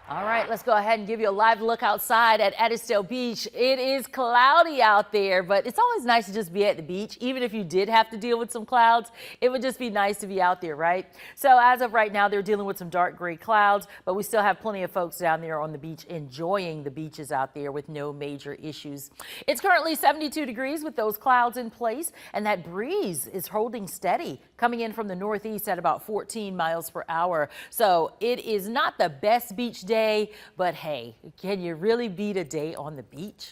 All right, let's go ahead and give you a live look outside at Edistone Beach. It is cloudy out there, but it's always nice to just be at the beach. Even if you did have to deal with some clouds, it would just be nice to be out there, right? So as of right now, they're dealing with some dark gray clouds, but we still have plenty of folks down there on the beach enjoying the beaches out there with no major issues. It's currently 72 degrees with those clouds in place, and that breeze is holding steady, coming in from the northeast at about 14 miles per hour. So it is not the best beach day, but hey, can you really beat a day on the beach?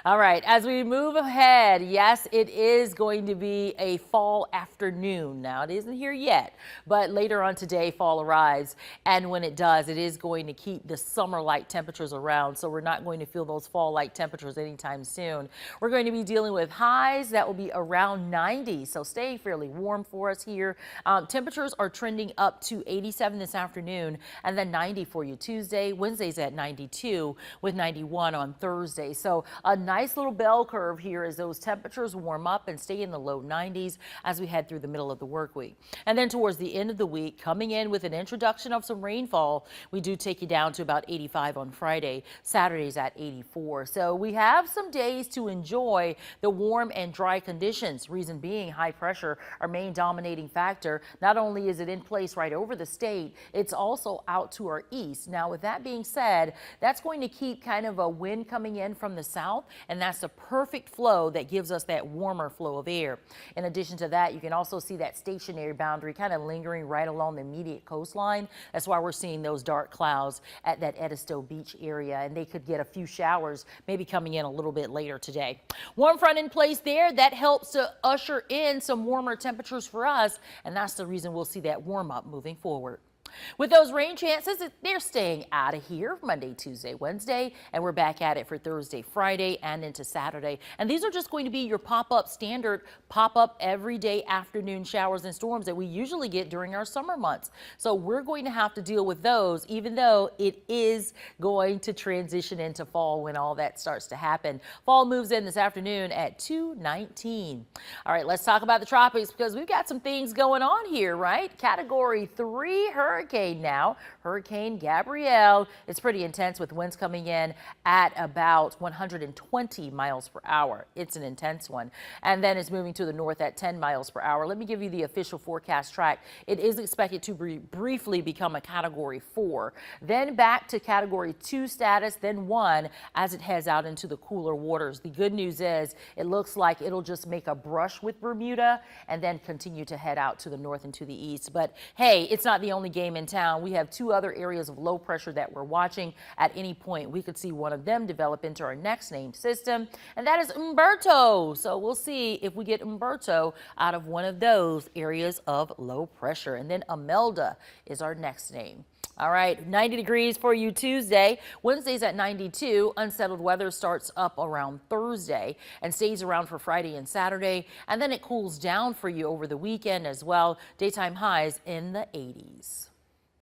All right, as we move ahead, yes, it is going to be a fall afternoon. Now, it isn't here yet, but later on today, fall arrives. And when it does, it is going to keep the summer-like temperatures around. So we're not going to feel those fall-like temperatures anytime soon. We're going to be dealing with highs that will be around 90. So staying fairly warm for us here. Temperatures are trending up to 87 this afternoon and then 90 for you Tuesday. Wednesday's at 92 with 91 on Thursday. So a nice little bell curve here as those temperatures warm up and stay in the low 90s as we head through the middle of the work week. And then towards the end of the week, coming in with an introduction of some rainfall, we do take you down to about 85 on Friday. Saturday's at 84. So we have some days to enjoy the warm and dry conditions. Reason being, high pressure, our main dominating factor. Not only is it in place right over the state, it's also out to our east. Now, with that being said, that's going to keep kind of a wind coming in from the south, and that's the perfect flow that gives us that warmer flow of air. In addition to that, you can also see that stationary boundary kind of lingering right along the immediate coastline. That's why we're seeing those dark clouds at that Edistone Beach area, and they could get a few showers maybe coming in a little bit later today. Warm front in place there, that helps to usher in some warmer temperatures for us, and that's the reason we'll see that warm up moving forward. With those rain chances, they're staying out of here Monday, Tuesday, Wednesday, and we're back at it for Thursday, Friday, and into Saturday. And these are just going to be your pop-up standard, pop-up everyday afternoon showers and storms that we usually get during our summer months. So we're going to have to deal with those, even though it is going to transition into fall when all that starts to happen. Fall moves in this afternoon at 2:19. All right, let's talk about the tropics because we've got some things going on here, right? Category 3 hurricane now, Hurricane Gabrielle. It's pretty intense with winds coming in at about 120 miles per hour. It's an intense one. And then it's moving to the north at 10 miles per hour. Let me give you the official forecast track. It is expected to briefly become a Category 4, then back to Category 2 status, then 1 as it heads out into the cooler waters. The good news is it looks like it'll just make a brush with Bermuda and then continue to head out to the north and to the east. But hey, it's not the only game in town. We have two other areas of low pressure that we're watching. At any point, we could see one of them develop into our next named system, and that is Umberto. So we'll see if we get Umberto out of one of those areas of low pressure. And then Imelda is our next name. All right, 90 degrees for you Tuesday. Wednesday's at 92. Unsettled weather starts up around Thursday and stays around for Friday and Saturday. And then it cools down for you over the weekend as well. Daytime highs in the 80s.